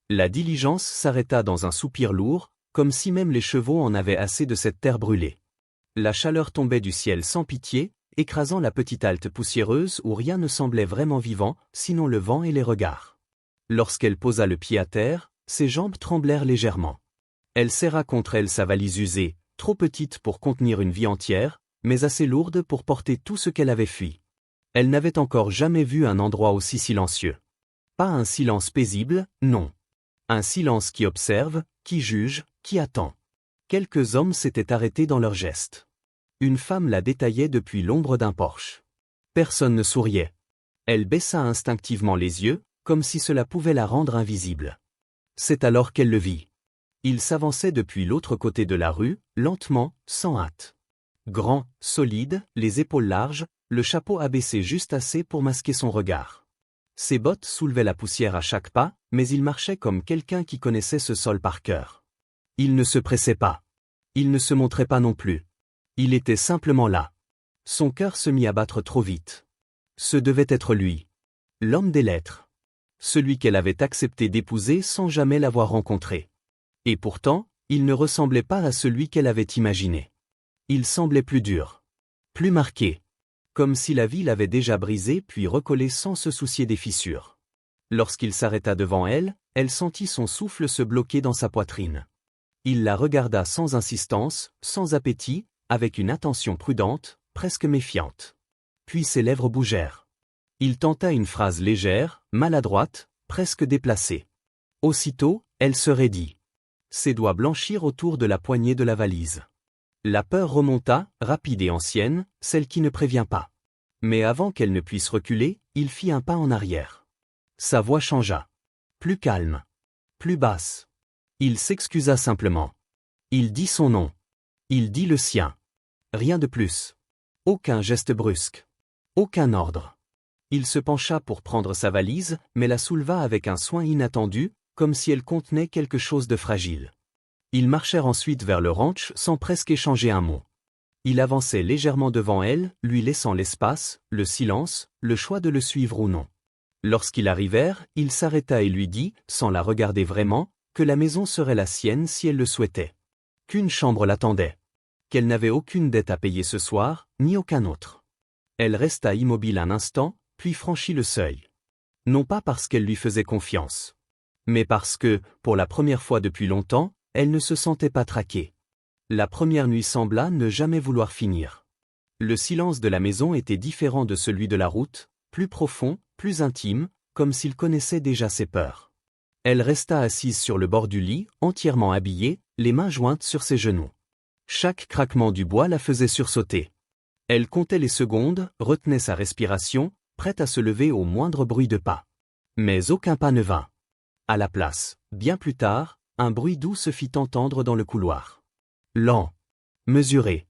La diligence s'arrêta dans un soupir lourd, comme si même les chevaux en avaient assez de cette terre brûlée. La chaleur tombait du ciel sans pitié, écrasant la petite halte poussiéreuse où rien ne semblait vraiment vivant, sinon le vent et les regards. Lorsqu'elle posa le pied à terre, ses jambes tremblèrent légèrement. Elle serra contre elle sa valise usée, trop petite pour contenir une vie entière, mais assez lourde pour porter tout ce qu'elle avait fui. Elle n'avait encore jamais vu un endroit aussi silencieux. Pas un silence paisible, non. Un silence qui observe, qui juge, qui attend. Quelques hommes s'étaient arrêtés dans leurs gestes. Une femme la détaillait depuis l'ombre d'un porche. Personne ne souriait. Elle baissa instinctivement les yeux, comme si cela pouvait la rendre invisible. C'est alors qu'elle le vit. Il s'avançait depuis l'autre côté de la rue, lentement, sans hâte. Grand, solide, les épaules larges, le chapeau abaissé juste assez pour masquer son regard. Ses bottes soulevaient la poussière à chaque pas, mais il marchait comme quelqu'un qui connaissait ce sol par cœur. Il ne se pressait pas. Il ne se montrait pas non plus. Il était simplement là. Son cœur se mit à battre trop vite. Ce devait être lui. L'homme des lettres. Celui qu'elle avait accepté d'épouser sans jamais l'avoir rencontré. Et pourtant, il ne ressemblait pas à celui qu'elle avait imaginé. Il semblait plus dur. Plus marqué. Comme si la vie l'avait déjà brisé puis recollé sans se soucier des fissures. Lorsqu'il s'arrêta devant elle, elle sentit son souffle se bloquer dans sa poitrine. Il la regarda sans insistance, sans appétit, avec une attention prudente, presque méfiante. Puis ses lèvres bougèrent. Il tenta une phrase légère, maladroite, presque déplacée. Aussitôt, elle se raidit. Ses doigts blanchirent autour de la poignée de la valise. La peur remonta, rapide et ancienne, celle qui ne prévient pas. Mais avant qu'elle ne puisse reculer, il fit un pas en arrière. Sa voix changea. Plus calme. Plus basse. Il s'excusa simplement. Il dit son nom. Il dit le sien. Rien de plus. Aucun geste brusque. Aucun ordre. Il se pencha pour prendre sa valise, mais la souleva avec un soin inattendu, comme si elle contenait quelque chose de fragile. Ils marchèrent ensuite vers le ranch sans presque échanger un mot. Il avançait légèrement devant elle, lui laissant l'espace, le silence, le choix de le suivre ou non. Lorsqu'ils arrivèrent, il s'arrêta et lui dit, sans la regarder vraiment, que la maison serait la sienne si elle le souhaitait. Qu'une chambre l'attendait. Qu'elle n'avait aucune dette à payer ce soir, ni aucun autre. Elle resta immobile un instant, puis franchit le seuil. Non pas parce qu'elle lui faisait confiance. Mais parce que, pour la première fois depuis longtemps, elle ne se sentait pas traquée. La première nuit sembla ne jamais vouloir finir. Le silence de la maison était différent de celui de la route, plus profond, plus intime, comme s'il connaissait déjà ses peurs. Elle resta assise sur le bord du lit, entièrement habillée, les mains jointes sur ses genoux. Chaque craquement du bois la faisait sursauter. Elle comptait les secondes, retenait sa respiration, prête à se lever au moindre bruit de pas. Mais aucun pas ne vint. À la place, bien plus tard, un bruit doux se fit entendre dans le couloir. Lent. Mesuré.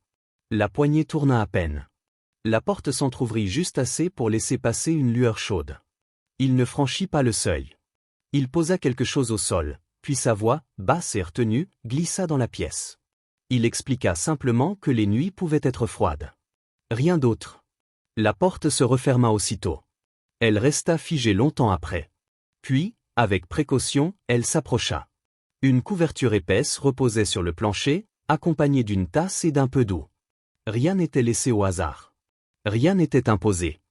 La poignée tourna à peine. La porte s'entr'ouvrit juste assez pour laisser passer une lueur chaude. Il ne franchit pas le seuil. Il posa quelque chose au sol, puis sa voix, basse et retenue, glissa dans la pièce. Il expliqua simplement que les nuits pouvaient être froides. Rien d'autre. La porte se referma aussitôt. Elle resta figée longtemps après. Puis, avec précaution, elle s'approcha. Une couverture épaisse reposait sur le plancher, accompagnée d'une tasse et d'un peu d'eau. Rien n'était laissé au hasard. Rien n'était imposé.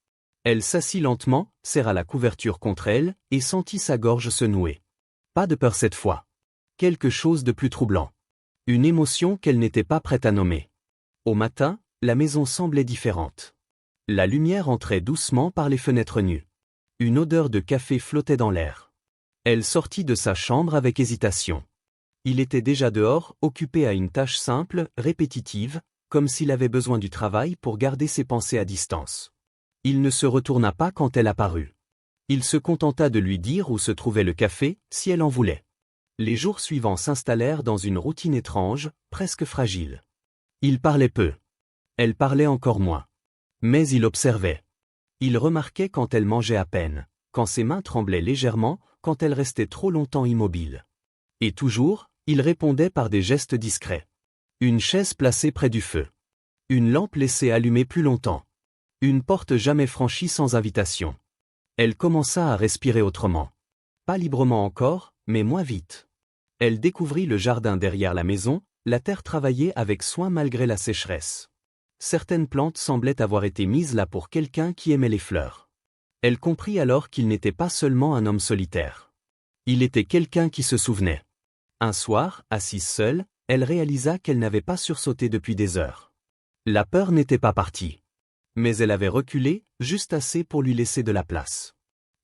Elle s'assit lentement, serra la couverture contre elle, et sentit sa gorge se nouer. Pas de peur cette fois. Quelque chose de plus troublant. Une émotion qu'elle n'était pas prête à nommer. Au matin, la maison semblait différente. La lumière entrait doucement par les fenêtres nues. Une odeur de café flottait dans l'air. Elle sortit de sa chambre avec hésitation. Il était déjà dehors, occupé à une tâche simple, répétitive, comme s'il avait besoin du travail pour garder ses pensées à distance. Il ne se retourna pas quand elle apparut. Il se contenta de lui dire où se trouvait le café, si elle en voulait. Les jours suivants s'installèrent dans une routine étrange, presque fragile. Il parlait peu. Elle parlait encore moins. Mais il observait. Il remarquait quand elle mangeait à peine, quand ses mains tremblaient légèrement, quand elle restait trop longtemps immobile. Et toujours, il répondait par des gestes discrets. Une chaise placée près du feu. Une lampe laissée allumée plus longtemps. Une porte jamais franchie sans invitation. Elle commença à respirer autrement. Pas librement encore, mais moins vite. Elle découvrit le jardin derrière la maison, la terre travaillée avec soin malgré la sécheresse. Certaines plantes semblaient avoir été mises là pour quelqu'un qui aimait les fleurs. Elle comprit alors qu'il n'était pas seulement un homme solitaire. Il était quelqu'un qui se souvenait. Un soir, assise seule, elle réalisa qu'elle n'avait pas sursauté depuis des heures. La peur n'était pas partie. Mais elle avait reculé, juste assez pour lui laisser de la place.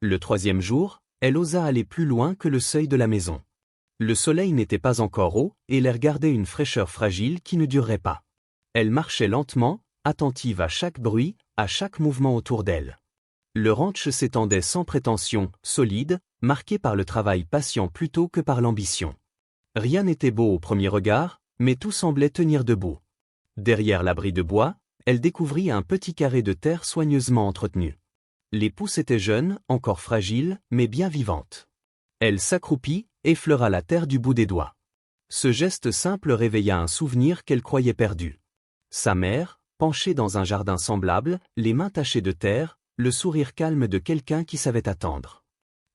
Le troisième jour, elle osa aller plus loin que le seuil de la maison. Le soleil n'était pas encore haut, et l'air gardait une fraîcheur fragile qui ne durerait pas. Elle marchait lentement, attentive à chaque bruit, à chaque mouvement autour d'elle. Le ranch s'étendait sans prétention, solide, marqué par le travail patient plutôt que par l'ambition. Rien n'était beau au premier regard, mais tout semblait tenir debout. Derrière l'abri de bois, elle découvrit un petit carré de terre soigneusement entretenu. Les pousses étaient jeunes, encore fragiles, mais bien vivantes. Elle s'accroupit, effleura la terre du bout des doigts. Ce geste simple réveilla un souvenir qu'elle croyait perdu. Sa mère, penchée dans un jardin semblable, les mains tachées de terre, le sourire calme de quelqu'un qui savait attendre.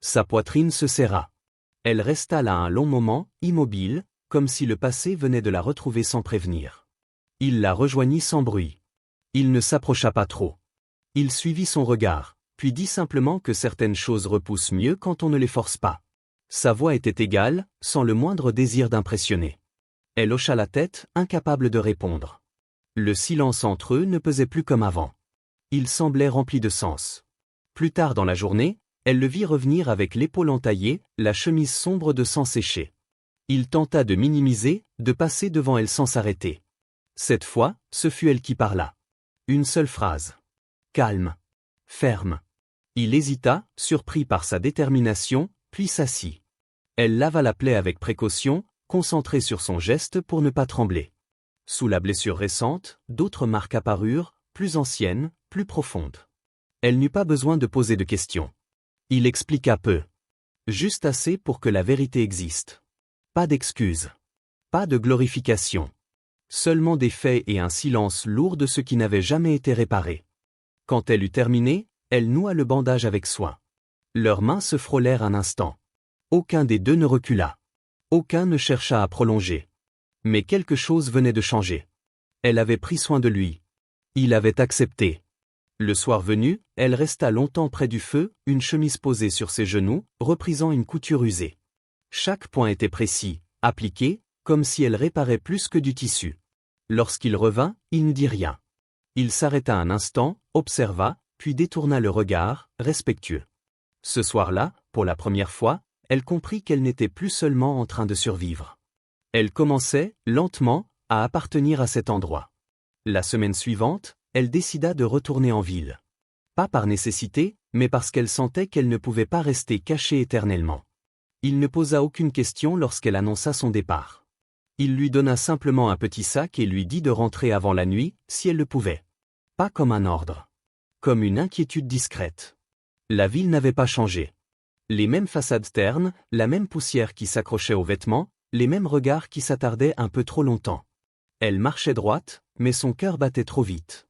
Sa poitrine se serra. Elle resta là un long moment, immobile, comme si le passé venait de la retrouver sans prévenir. Il la rejoignit sans bruit. Il ne s'approcha pas trop. Il suivit son regard, puis dit simplement que certaines choses repoussent mieux quand on ne les force pas. Sa voix était égale, sans le moindre désir d'impressionner. Elle hocha la tête, incapable de répondre. Le silence entre eux ne pesait plus comme avant. Il semblait rempli de sens. Plus tard dans la journée, elle le vit revenir avec l'épaule entaillée, la chemise sombre de sang séché. Il tenta de minimiser, de passer devant elle sans s'arrêter. Cette fois, ce fut elle qui parla. Une seule phrase. Calme. Ferme. Il hésita, surpris par sa détermination, puis s'assit. Elle lava la plaie avec précaution, concentrée sur son geste pour ne pas trembler. Sous la blessure récente, d'autres marques apparurent, plus anciennes, plus profondes. Elle n'eut pas besoin de poser de questions. Il expliqua peu. Juste assez pour que la vérité existe. Pas d'excuses. Pas de glorification. Seulement des faits et un silence lourd de ce qui n'avait jamais été réparé. Quand elle eut terminé, elle noua le bandage avec soin. Leurs mains se frôlèrent un instant. Aucun des deux ne recula. Aucun ne chercha à prolonger. Mais quelque chose venait de changer. Elle avait pris soin de lui. Il avait accepté. Le soir venu, elle resta longtemps près du feu, une chemise posée sur ses genoux, reprisant une couture usée. Chaque point était précis, appliqué, comme si elle réparait plus que du tissu. Lorsqu'il revint, il ne dit rien. Il s'arrêta un instant, observa, puis détourna le regard, respectueux. Ce soir-là, pour la première fois, elle comprit qu'elle n'était plus seulement en train de survivre. Elle commençait, lentement, à appartenir à cet endroit. La semaine suivante, elle décida de retourner en ville. Pas par nécessité, mais parce qu'elle sentait qu'elle ne pouvait pas rester cachée éternellement. Il ne posa aucune question lorsqu'elle annonça son départ. Il lui donna simplement un petit sac et lui dit de rentrer avant la nuit, si elle le pouvait. Pas comme un ordre. Comme une inquiétude discrète. La ville n'avait pas changé. Les mêmes façades ternes, la même poussière qui s'accrochait aux vêtements, les mêmes regards qui s'attardaient un peu trop longtemps. Elle marchait droite, mais son cœur battait trop vite.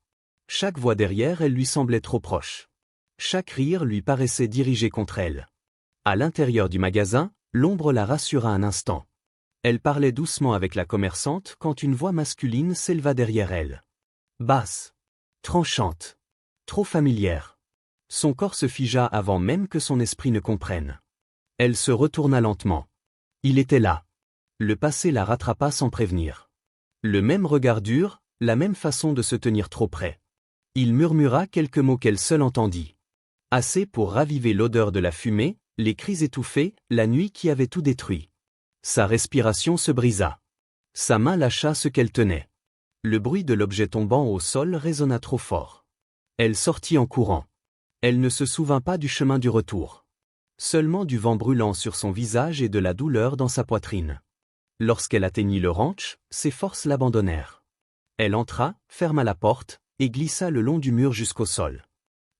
Chaque voix derrière elle lui semblait trop proche. Chaque rire lui paraissait dirigé contre elle. À l'intérieur du magasin, l'ombre la rassura un instant. Elle parlait doucement avec la commerçante quand une voix masculine s'éleva derrière elle. Basse. Tranchante. Trop familière. Son corps se figea avant même que son esprit ne comprenne. Elle se retourna lentement. Il était là. Le passé la rattrapa sans prévenir. Le même regard dur, la même façon de se tenir trop près. Il murmura quelques mots qu'elle seule entendit. Assez pour raviver l'odeur de la fumée, les cris étouffés, la nuit qui avait tout détruit. Sa respiration se brisa. Sa main lâcha ce qu'elle tenait. Le bruit de l'objet tombant au sol résonna trop fort. Elle sortit en courant. Elle ne se souvint pas du chemin du retour. Seulement du vent brûlant sur son visage et de la douleur dans sa poitrine. Lorsqu'elle atteignit le ranch, ses forces l'abandonnèrent. Elle entra, ferma la porte, et glissa le long du mur jusqu'au sol.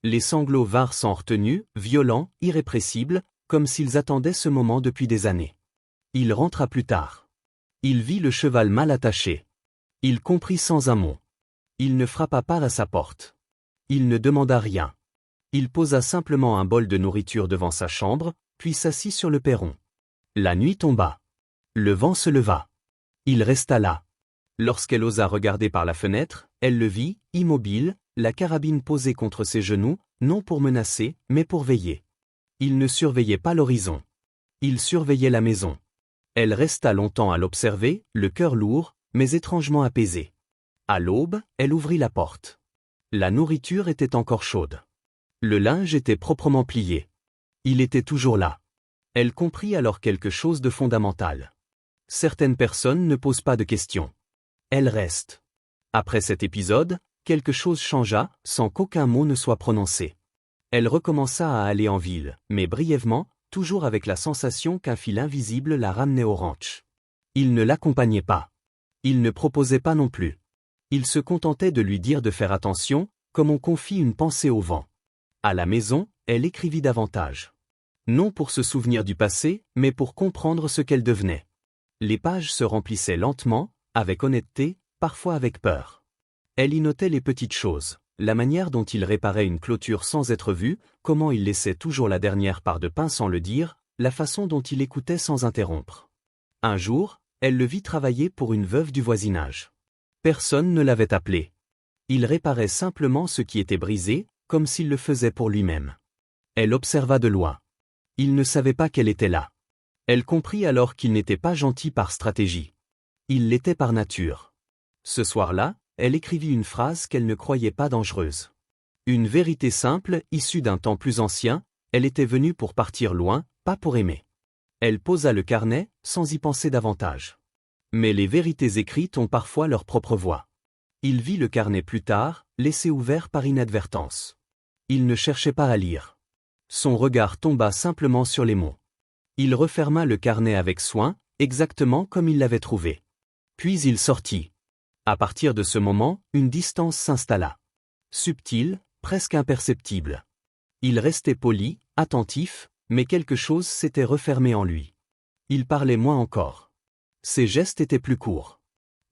Les sanglots vinrent sans retenue, violents, irrépressibles, comme s'ils attendaient ce moment depuis des années. Il rentra plus tard. Il vit le cheval mal attaché. Il comprit sans un mot. Il ne frappa pas à sa porte. Il ne demanda rien. Il posa simplement un bol de nourriture devant sa chambre, puis s'assit sur le perron. La nuit tomba. Le vent se leva. Il resta là. Lorsqu'elle osa regarder par la fenêtre, elle le vit, immobile, la carabine posée contre ses genoux, non pour menacer, mais pour veiller. Il ne surveillait pas l'horizon. Il surveillait la maison. Elle resta longtemps à l'observer, le cœur lourd, mais étrangement apaisé. À l'aube, elle ouvrit la porte. La nourriture était encore chaude. Le linge était proprement plié. Il était toujours là. Elle comprit alors quelque chose de fondamental. Certaines personnes ne posent pas de questions. Elles restent. Après cet épisode, quelque chose changea, sans qu'aucun mot ne soit prononcé. Elle recommença à aller en ville, mais brièvement, toujours avec la sensation qu'un fil invisible la ramenait au ranch. Il ne l'accompagnait pas. Il ne proposait pas non plus. Il se contentait de lui dire de faire attention, comme on confie une pensée au vent. À la maison, elle écrivit davantage. Non pour se souvenir du passé, mais pour comprendre ce qu'elle devenait. Les pages se remplissaient lentement, avec honnêteté, parfois avec peur. Elle y notait les petites choses, la manière dont il réparait une clôture sans être vu, comment il laissait toujours la dernière part de pain sans le dire, la façon dont il écoutait sans interrompre. Un jour, elle le vit travailler pour une veuve du voisinage. Personne ne l'avait appelé. Il réparait simplement ce qui était brisé, comme s'il le faisait pour lui-même. Elle observa de loin. Il ne savait pas qu'elle était là. Elle comprit alors qu'il n'était pas gentil par stratégie. Il l'était par nature. Ce soir-là, elle écrivit une phrase qu'elle ne croyait pas dangereuse. Une vérité simple, issue d'un temps plus ancien, elle était venue pour partir loin, pas pour aimer. Elle posa le carnet, sans y penser davantage. Mais les vérités écrites ont parfois leur propre voix. Il vit le carnet plus tard, laissé ouvert par inadvertance. Il ne cherchait pas à lire. Son regard tomba simplement sur les mots. Il referma le carnet avec soin, exactement comme il l'avait trouvé. Puis il sortit. À partir de ce moment, une distance s'installa. Subtile, presque imperceptible. Il restait poli, attentif, mais quelque chose s'était refermé en lui. Il parlait moins encore. Ses gestes étaient plus courts.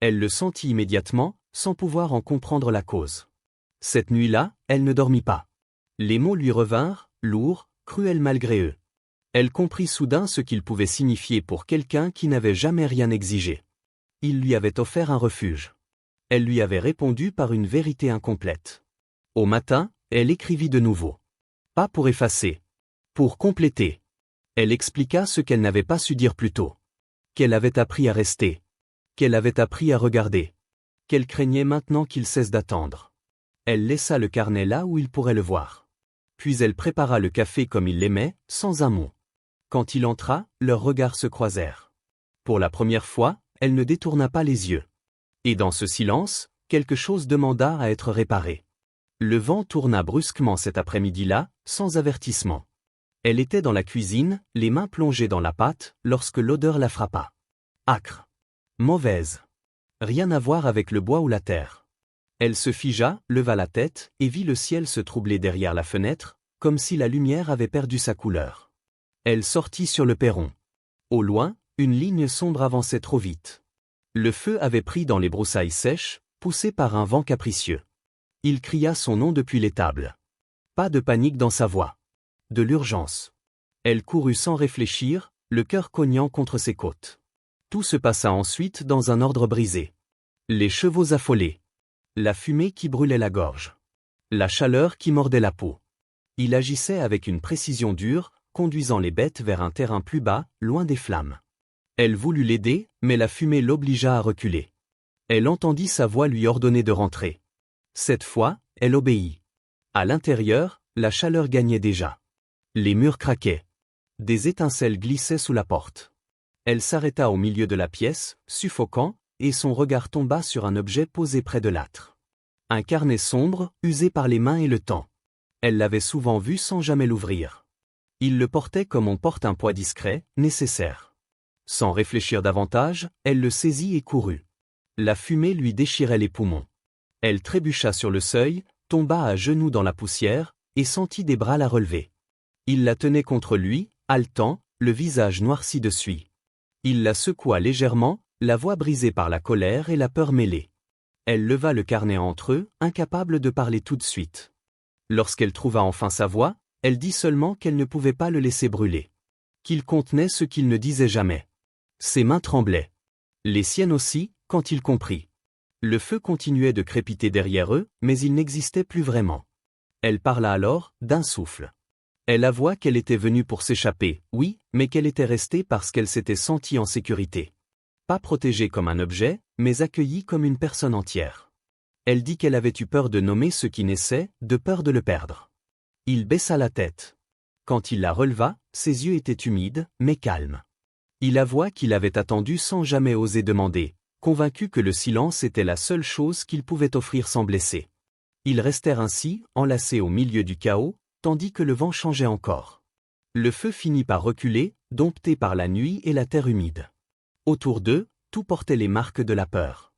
Elle le sentit immédiatement, sans pouvoir en comprendre la cause. Cette nuit-là, elle ne dormit pas. Les mots lui revinrent, lourds, cruels malgré eux. Elle comprit soudain ce qu'ils pouvaient signifier pour quelqu'un qui n'avait jamais rien exigé. Il lui avait offert un refuge. Elle lui avait répondu par une vérité incomplète. Au matin, elle écrivit de nouveau. Pas pour effacer. Pour compléter. Elle expliqua ce qu'elle n'avait pas su dire plus tôt. Qu'elle avait appris à rester. Qu'elle avait appris à regarder. Qu'elle craignait maintenant qu'il cesse d'attendre. Elle laissa le carnet là où il pourrait le voir. Puis elle prépara le café comme il l'aimait, sans un mot. Quand il entra, leurs regards se croisèrent. Pour la première fois, elle ne détourna pas les yeux. Et dans ce silence, quelque chose demanda à être réparé. Le vent tourna brusquement cet après-midi-là, sans avertissement. Elle était dans la cuisine, les mains plongées dans la pâte, lorsque l'odeur la frappa. Âcre. Mauvaise. Rien à voir avec le bois ou la terre. Elle se figea, leva la tête, et vit le ciel se troubler derrière la fenêtre, comme si la lumière avait perdu sa couleur. Elle sortit sur le perron. Au loin, une ligne sombre avançait trop vite. Le feu avait pris dans les broussailles sèches, poussé par un vent capricieux. Il cria son nom depuis l'étable. Pas de panique dans sa voix. De l'urgence. Elle courut sans réfléchir, le cœur cognant contre ses côtes. Tout se passa ensuite dans un ordre brisé. Les chevaux affolés. La fumée qui brûlait la gorge. La chaleur qui mordait la peau. Il agissait avec une précision dure, conduisant les bêtes vers un terrain plus bas, loin des flammes. Elle voulut l'aider, mais la fumée l'obligea à reculer. Elle entendit sa voix lui ordonner de rentrer. Cette fois, elle obéit. À l'intérieur, la chaleur gagnait déjà. Les murs craquaient. Des étincelles glissaient sous la porte. Elle s'arrêta au milieu de la pièce, suffocant, et son regard tomba sur un objet posé près de l'âtre. Un carnet sombre, usé par les mains et le temps. Elle l'avait souvent vu sans jamais l'ouvrir. Il le portait comme on porte un poids discret, nécessaire. Sans réfléchir davantage, elle le saisit et courut. La fumée lui déchirait les poumons. Elle trébucha sur le seuil, tomba à genoux dans la poussière, et sentit des bras la relever. Il la tenait contre lui, haletant, le visage noirci de suie. Il la secoua légèrement, la voix brisée par la colère et la peur mêlée. Elle leva le carnet entre eux, incapable de parler tout de suite. Lorsqu'elle trouva enfin sa voix, elle dit seulement qu'elle ne pouvait pas le laisser brûler. qu'il contenait ce qu'il ne disait jamais. Ses mains tremblaient. Les siennes aussi, quand il comprit. Le feu continuait de crépiter derrière eux, mais il n'existait plus vraiment. Elle parla alors, d'un souffle. Elle avoua qu'elle était venue pour s'échapper, oui, mais qu'elle était restée parce qu'elle s'était sentie en sécurité. Pas protégée comme un objet, mais accueillie comme une personne entière. Elle dit qu'elle avait eu peur de nommer ce qui naissait, de peur de le perdre. Il baissa la tête. Quand il la releva, ses yeux étaient humides, mais calmes. Il avoua qu'il avait attendu sans jamais oser demander, convaincu que le silence était la seule chose qu'il pouvait offrir sans blesser. Ils restèrent ainsi, enlacés au milieu du chaos, tandis que le vent changeait encore. Le feu finit par reculer, dompté par la nuit et la terre humide. Autour d'eux, tout portait les marques de la peur.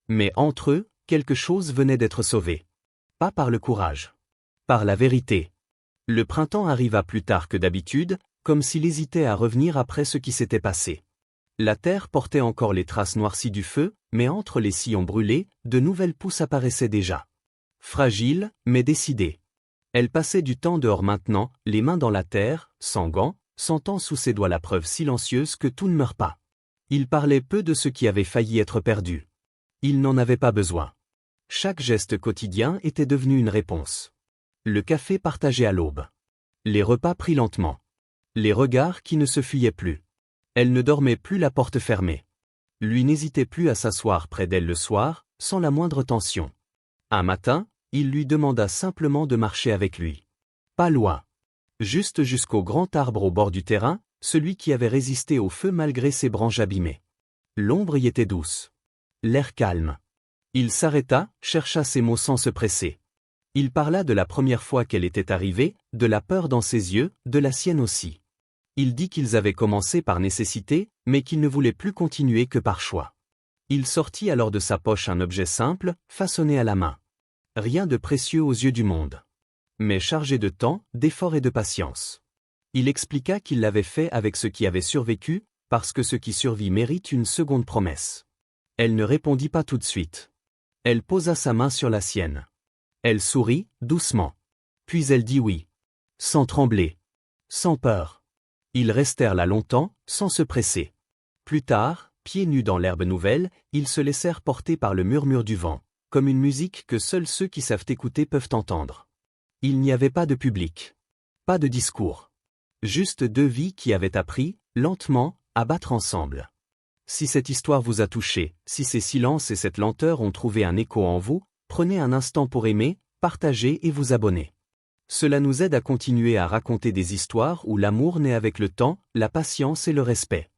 Mais entre eux, quelque chose venait d'être sauvé. Pas par le courage. Par la vérité. Le printemps arriva plus tard que d'habitude, comme s'il hésitait à revenir après ce qui s'était passé. La terre portait encore les traces noircies du feu, mais entre les sillons brûlés, de nouvelles pousses apparaissaient déjà. Fragiles, mais décidées. Elle passait du temps dehors maintenant, les mains dans la terre, sans gants, sentant sous ses doigts la preuve silencieuse que tout ne meurt pas. Il parlait peu de ce qui avait failli être perdu. Il n'en avait pas besoin. Chaque geste quotidien était devenu une réponse. Le café partagé à l'aube. Les repas pris lentement. Les regards qui ne se fuyaient plus. Elle ne dormait plus la porte fermée. Lui n'hésitait plus à s'asseoir près d'elle le soir, sans la moindre tension. Un matin, il lui demanda simplement de marcher avec lui. Pas loin. Juste jusqu'au grand arbre au bord du terrain, celui qui avait résisté au feu malgré ses branches abîmées. L'ombre y était douce. L'air calme. Il s'arrêta, chercha ses mots sans se presser. Il parla de la première fois qu'elle était arrivée, de la peur dans ses yeux, de la sienne aussi. Il dit qu'ils avaient commencé par nécessité, mais qu'ils ne voulaient plus continuer que par choix. Il sortit alors de sa poche un objet simple, façonné à la main. Rien de précieux aux yeux du monde. Mais chargé de temps, d'effort et de patience. Il expliqua qu'il l'avait fait avec ce qui avait survécu, parce que ce qui survit mérite une seconde promesse. Elle ne répondit pas tout de suite. Elle posa sa main sur la sienne. Elle sourit, doucement. Puis elle dit oui. Sans trembler. Sans peur. Ils restèrent là longtemps, sans se presser. Plus tard, pieds nus dans l'herbe nouvelle, ils se laissèrent porter par le murmure du vent, comme une musique que seuls ceux qui savent écouter peuvent entendre. Il n'y avait pas de public. Pas de discours. Juste deux vies qui avaient appris, lentement, à battre ensemble. Si cette histoire vous a touché, si ces silences et cette lenteur ont trouvé un écho en vous, prenez un instant pour aimer, partager et vous abonner. Cela nous aide à continuer à raconter des histoires où l'amour naît avec le temps, la patience et le respect.